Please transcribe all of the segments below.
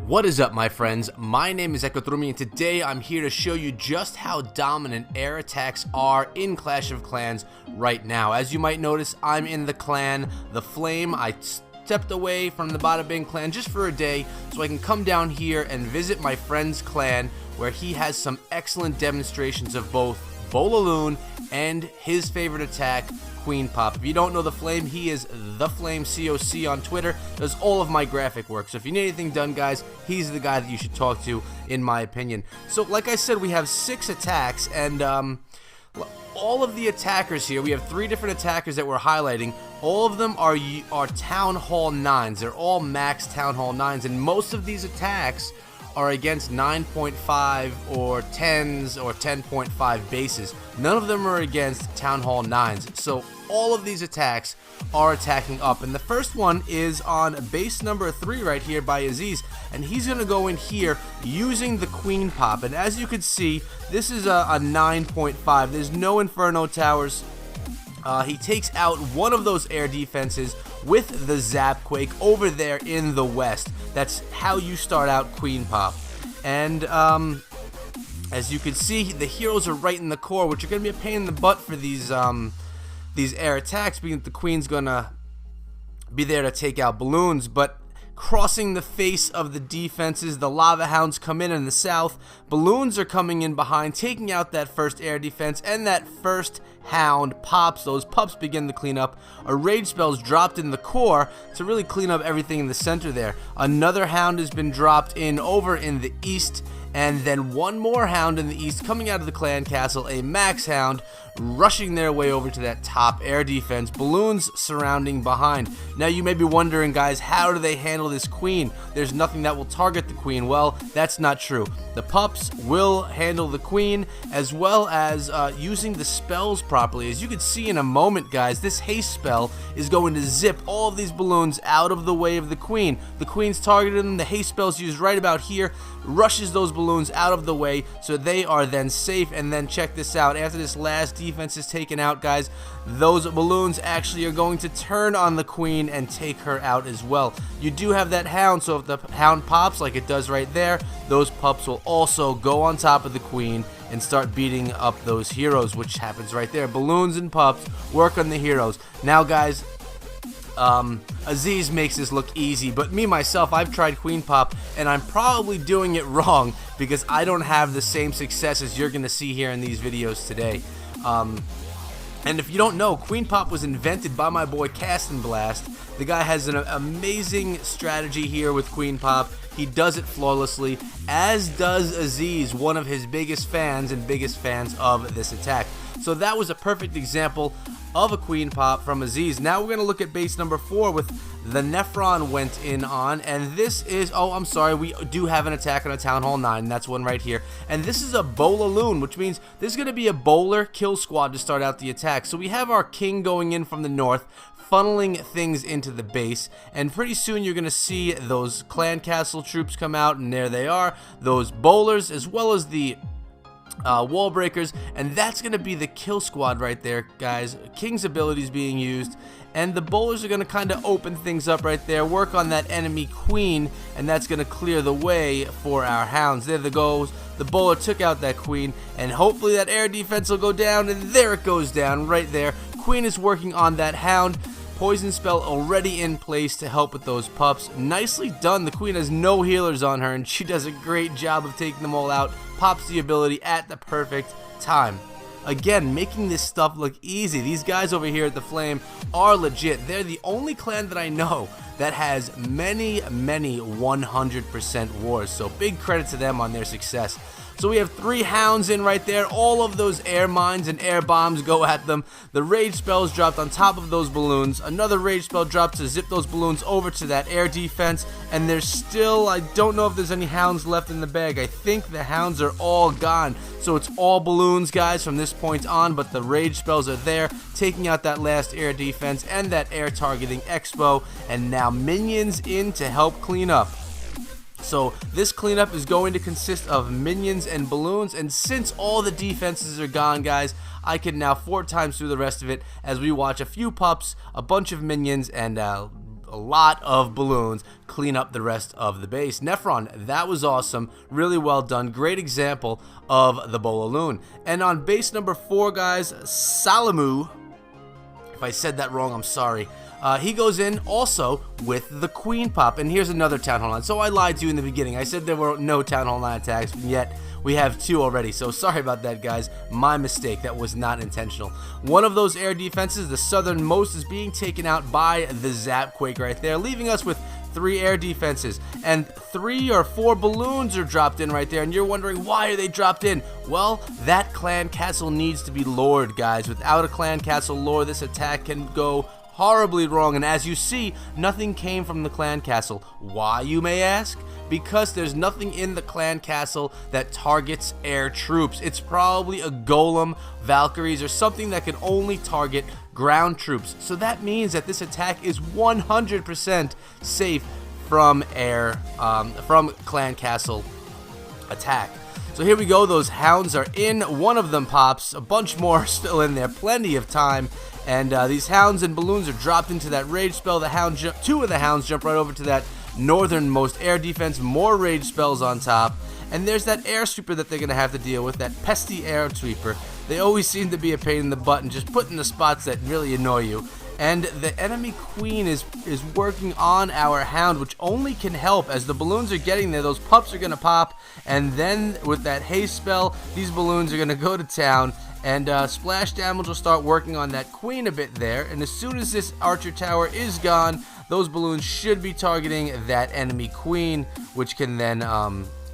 What is up, my friends? My name is Ekotrumi, and today I'm here to show you just how dominant air attacks are in Clash of Clans right now. As you might notice, I'm in the clan The Flame. I stepped away from the Bada Bing clan just for a day so I can come down here and visit my friend's clan, where he has some excellent demonstrations of both BoLaLoon and his favorite attack, Queen Pop. If you don't know The Flame, he is The Flame COC on Twitter, does all of my graphic work. So if you need anything done, guys, he's the guy that you should talk to, in my opinion. So like I said, we have 6 attacks, and all of the attackers here, we have 3 different attackers that we're highlighting. All of them are Town Hall 9s. They're all max Town Hall 9s, and most of these attacks are against 9.5 or 10s or 10.5 bases. None of them are against Town Hall 9s. So all of these attacks are attacking up. And the first one is on base number 3 right here by Aziz. And he's going to go in here using the Queen Pop. And as you can see, this is a 9.5. There's no Inferno Towers. He takes out one of those air defenses with the Zapquake over there in the west. That's how you start out Queen Pop. And as you can see, the heroes are right in the core, which are going to be a pain in the butt for these air attacks, because the Queen's going to be there to take out balloons. But crossing the face of the defenses, the Lava Hounds come in the south. Balloons are coming in behind, taking out that first air defense, and that first hound pops. Those pups begin the cleanup. A rage spell's dropped in the core to really clean up everything in the center there. Another hound has been dropped in over in the east, and then one more hound in the east coming out of the clan castle, a max hound rushing their way over to that top air defense. Balloons surrounding behind. Now you may be wondering, guys, how do they handle this queen? There's nothing that will target the queen. Well, that's not true. The pups will handle the queen, as well as using the spells properly. As you can see in a moment, guys, this haste spell is going to zip all of these balloons out of the way of the queen. The queen's targeted them. The haste spell's used right about here, rushes those balloons out of the way so they are then safe. And then check this out, after this last defense is taken out, guys, those balloons actually are going to turn on the queen and take her out as well. You do have that hound, so if the hound pops like it does right there, those pups will also go on top of the queen and start beating up those heroes, which happens right there. Balloons and pups work on the heroes. Now, guys, Aziz makes this look easy, but me myself, I've tried Queen Pop, and I'm probably doing it wrong because I don't have the same success as you're gonna see here in these videos today. And if you don't know, Queen Pop was invented by my boy Cast and Blast. The guy has an amazing strategy here with Queen Pop. He does it flawlessly, as does Aziz, one of his biggest fans of this attack. So that was a perfect example of a Queen Pop from Aziz. Now we're going to look at base number 4 with the Nephron went in on, and this is, oh, I'm sorry, we do have an attack on a Town Hall 9, that's one right here. And this is a BoLaLoon, which means there's going to be a bowler kill squad to start out the attack. So we have our king going in from the north, funneling things into the base, and pretty soon you're going to see those clan castle troops come out, and there they are, those bowlers, as well as the wall breakers, and that's going to be the kill squad right there, guys. King's abilities being used, and the bowlers are going to kind of open things up right there, work on that enemy queen, and that's going to clear the way for our hounds. There the goes. The bowler took out that queen, and hopefully that air defense will go down, and there it goes down right there. Queen is working on that hound. Poison spell already in place to help with those pups. Nicely done. The queen has no healers on her, and she does a great job of taking them all out. Pops the ability at the perfect time. Again, making this stuff look easy. These guys over here at The Flame are legit. They're the only clan that I know that has many 100% wars. So big credit to them on their success. So we have 3 hounds in right there. All of those air mines and air bombs go at them. The rage spell is dropped on top of those balloons. Another rage spell dropped to zip those balloons over to that air defense. And there's still, I don't know if there's any hounds left in the bag. I think the hounds are all gone. So it's all balloons, guys, from this point on. But the rage spells are there, taking out that last air defense and that air targeting expo. And now minions in to help clean up. So this cleanup is going to consist of minions and balloons, and since all the defenses are gone, guys, I can now 4 times through the rest of it as we watch a few pups, a bunch of minions, and a lot of balloons clean up the rest of the base. Nephron, that was awesome. Really well done. Great example of the BoLaLoon. And on base number 4, guys, Salamu. If I said that wrong, I'm sorry. He goes in also with the Queen Pop. And here's another Town Hall 9. So I lied to you in the beginning. I said there were no Town Hall 9 attacks, and yet we have 2 already. So sorry about that, guys. My mistake. That was not intentional. One of those air defenses, the southernmost, is being taken out by the Zapquake right there, leaving us with 3 air defenses, and 3 or 4 balloons are dropped in right there, and you're wondering, why are they dropped in? Well, that clan castle needs to be lured, guys. Without a clan castle lure, this attack can go horribly wrong, and as you see, nothing came from the clan castle. Why, you may ask? Because there's nothing in the clan castle that targets air troops. It's probably a golem, Valkyries, or something that can only target ground troops. So that means that this attack is 100% safe from from clan castle attack. So here we go. Those hounds are in. One of them pops. A bunch more are still in there. Plenty of time. And these hounds and balloons are dropped into that rage spell. Two of the hounds jump right over to that northernmost air defense. More rage spells on top. And there's that air sweeper that they're going to have to deal with, that pesky air sweeper. They always seem to be a pain in the butt and just put in the spots that really annoy you. And the enemy queen is working on our hound, which only can help. As the balloons are getting there, those pups are going to pop, and then with that haste spell, these balloons are going to go to town, and splash damage will start working on that queen a bit there. And as soon as this archer tower is gone, those balloons should be targeting that enemy queen, which can then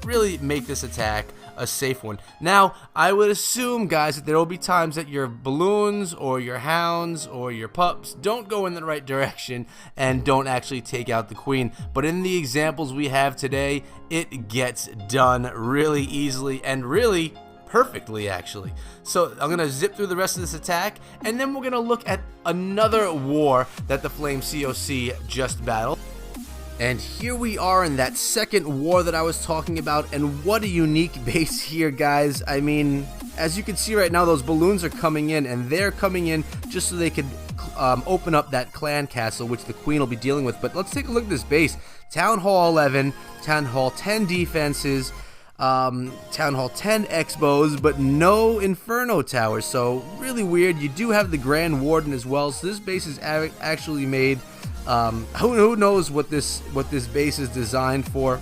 really make this attack a safe one. Now, I would assume, guys, that there will be times that your balloons or your hounds or your pups don't go in the right direction and don't actually take out the queen. But in the examples we have today, it gets done really easily and really perfectly, actually. So I'm gonna zip through the rest of this attack, and then we're gonna look at another war that the Flame COC just battled. And here we are in that second war that I was talking about, and what a unique base here, guys. I mean, as you can see right now, those balloons are coming in, and they're coming in just so they could open up that clan castle, which the queen will be dealing with. But let's take a look at this base. Town Hall 11, Town Hall 10 defenses, Town Hall 10 expos, but no Inferno towers. So really weird. You do have the Grand Warden as well, so this base is actually made. Who knows what this base is designed for?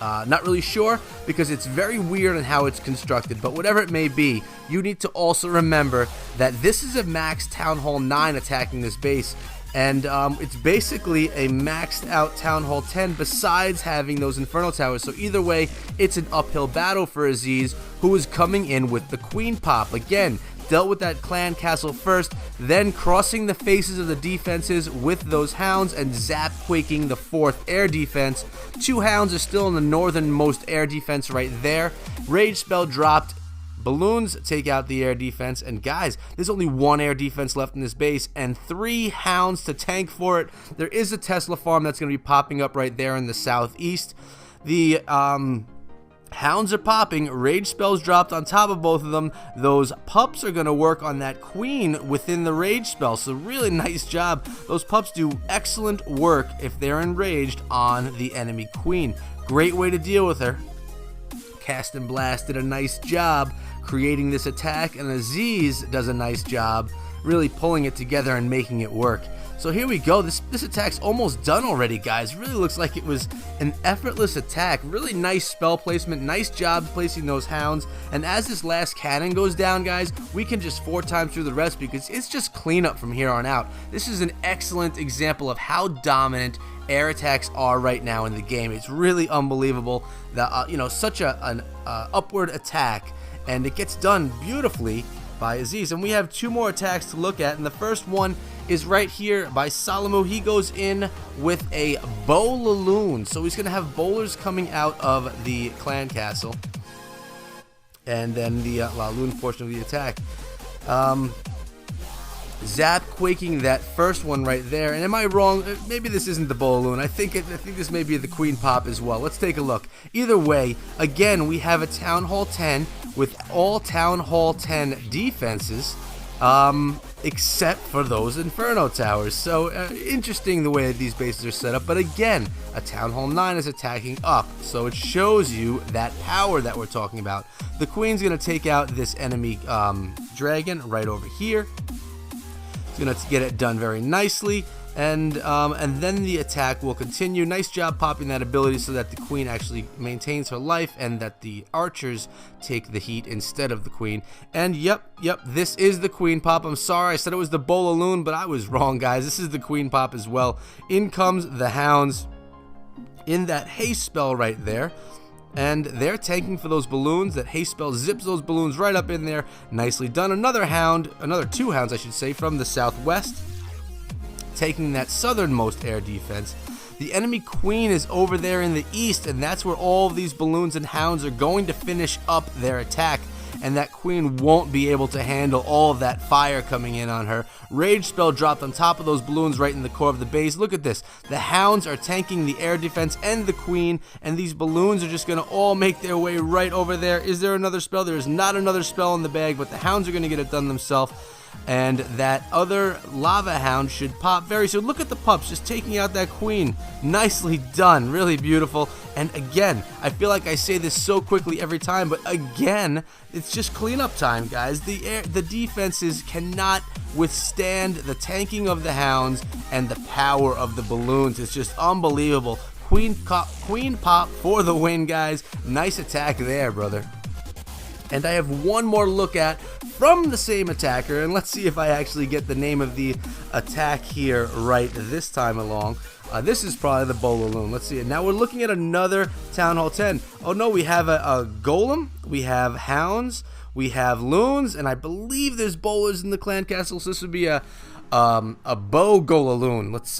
Not really sure, because it's very weird on how it's constructed, but whatever it may be, you need to also remember that this is a max Town Hall 9 attacking this base, and it's basically a maxed out Town Hall 10 besides having those Inferno towers. So either way, it's an uphill battle for Aziz, who is coming in with the Queen Pop. Again, dealt with that clan castle first, then crossing the faces of the defenses with those hounds and Zapquaking the 4th air defense. 2 hounds are still in the northernmost air defense right there. Rage spell dropped. Balloons take out the air defense, and guys, there's only 1 air defense left in this base and 3 hounds to tank for it. There is a Tesla farm that's going to be popping up right there in the southeast. The hounds are popping, rage spells dropped on top of both of them. Those pups are going to work on that queen within the rage spell, so really nice job. Those pups do excellent work if they're enraged on the enemy queen. Great way to deal with her. Cast and Blast did a nice job creating this attack, and Aziz does a nice job really pulling it together and making it work. So here we go. This attack's almost done already, guys. Really looks like it was an effortless attack. Really nice spell placement. Nice job placing those hounds. And as this last cannon goes down, guys, we can just 4 times through the rest because it's just cleanup from here on out. This is an excellent example of how dominant air attacks are right now in the game. It's really unbelievable that such an upward attack, and it gets done beautifully by Aziz. And we have 2 more attacks to look at, and the first one is right here by Salamu. He goes in with a BoLaLoon, so he's gonna have bowlers coming out of the clan castle, and then the LaLoon portion of the attack. Zapquaking that first one right there. And am I wrong? Maybe this isn't the BoLaLoon. I think this may be the Queen Pop as well. Let's take a look. Either way, again, we have a Town Hall 10 with all Town Hall 10 defenses. except for those Inferno towers. So interesting the way that these bases are set up, but again, a Town Hall 9 is attacking up, so it shows you that power that we're talking about. The Queen's going to take out this enemy dragon right over here. It's going to get it done very nicely, and then the attack will continue. Nice job popping that ability so that the Queen actually maintains her life and that the archers take the heat instead of the Queen. And yep, this is the Queen pop. I'm sorry, I said it was the BoLaLoon, but I was wrong, guys. This is the Queen pop as well. In comes the hounds in that haste spell right there. And they're tanking for those balloons. That haste spell zips those balloons right up in there. Nicely done. Another two hounds I should say, from the southwest, taking that southernmost air defense. The enemy Queen is over there in the east, and that's where all of these balloons and hounds are going to finish up their attack. And that Queen won't be able to handle all of that fire coming in on her. Rage spell dropped on top of those balloons right in the core of the base. Look at this. The hounds are tanking the air defense and the Queen, and these balloons are just going to all make their way right over there. Is there another spell? There is not another spell in the bag, but the hounds are going to get it done themselves. And that other lava hound should pop very soon. Look at the pups just taking out that Queen. Nicely done. Really beautiful. And again, I feel like I say this so quickly every time, but again, it's just cleanup time, guys. The defenses cannot withstand the tanking of the hounds and the power of the balloons. It's just unbelievable. Queen pop for the win, guys. Nice attack there, brother. And I have one more look at from the same attacker, and let's see if I actually get the name of the attack here right this time along. This is probably the BoLaLoon. Let's see it. Now we're looking at another Town Hall 10. Oh no, we have a golem, we have hounds, we have loons, and I believe there's bowlers in the clan castle, so this would be a BoLaLoon. Let's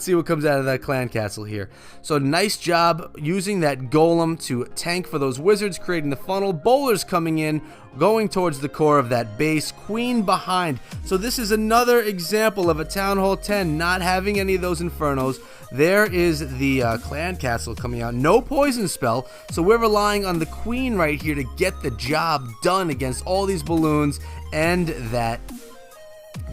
see what comes out of that clan castle here. So nice job using that golem to tank for those wizards, creating the funnel. Bowlers coming in, going towards the core of that base. Queen behind. So this is another example of a Town Hall 10 not having any of those infernos. There is the clan castle coming out. No poison spell, so we're relying on the Queen right here to get the job done against all these balloons and that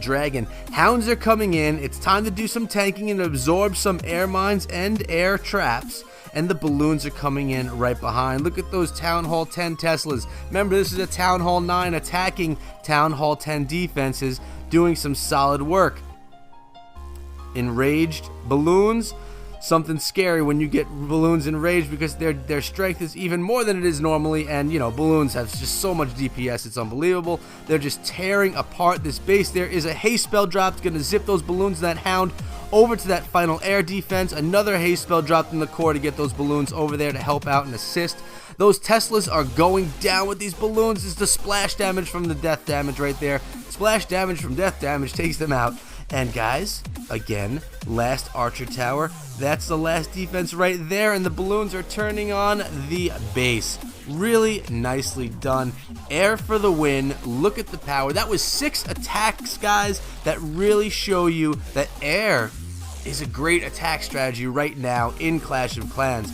dragon. Hounds are coming in. It's time to do some tanking and absorb some air mines and air traps. And the balloons are coming in right behind. Look at those Town Hall 10 Teslas. Remember, this is a Town Hall 9 attacking Town Hall 10 defenses, doing some solid work. Enraged balloons. Something scary when you get balloons enraged, because their strength is even more than it is normally, and you know, balloons have just so much DPS, it's unbelievable. They're just tearing apart this base. There is a haste spell dropped, gonna zip those balloons and that hound over to that final air defense. Another haste spell dropped in the core to get those balloons over there to help out and assist. Those Teslas are going down with these balloons. It's the splash damage from the death damage right there. Splash damage from death damage takes them out. And guys, again, last archer tower. That's the last defense right there, and the balloons are turning on the base. Really nicely done. Air for the win. Look at the power. That was 6 attacks, guys, that really show you that air is a great attack strategy right now in Clash of Clans.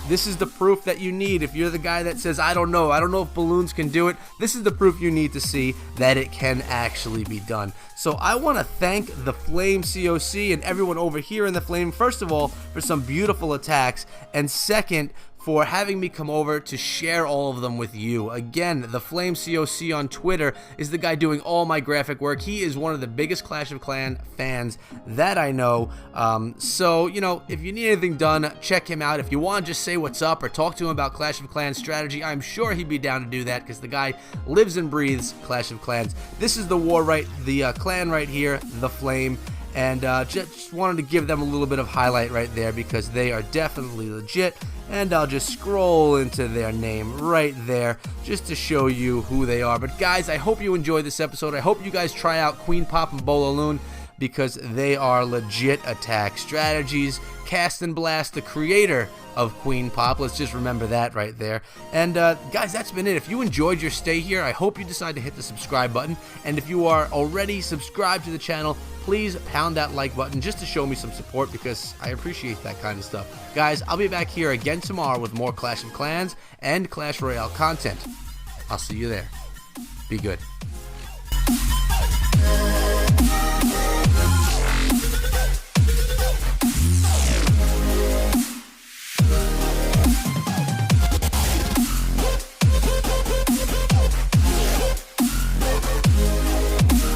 This is the proof that you need. If you're the guy that says, I don't know if balloons can do it, this is the proof you need to see that it can actually be done. So I want to thank the Flame COC and everyone over here in the Flame, first of all, for some beautiful attacks, and second, for having me come over to share all of them with you. Again, the Flame COC on Twitter is the guy doing all my graphic work. He is one of the biggest Clash of Clans fans that I know. So, you know, if you need anything done, check him out. If you want to just say what's up or talk to him about Clash of Clans strategy, I'm sure he'd be down to do that, because the guy lives and breathes Clash of Clans. This is the clan right here, the Flame. And just wanted to give them a little bit of highlight right there, because they are definitely legit. And I'll just scroll into their name right there just to show you who they are. But guys, I hope you enjoyed this episode. I hope you guys try out Queen Pop and BoLaLoon, because they are legit attack strategies. Cast and Blast, the creator of Queen Pop. Let's just remember that right there. And guys, that's been it. If you enjoyed your stay here, I hope you decide to hit the subscribe button. And if you are already subscribed to the channel, please pound that like button just to show me some support, because I appreciate that kind of stuff. Guys, I'll be back here again tomorrow with more Clash of Clans and Clash Royale content. I'll see you there. Be good.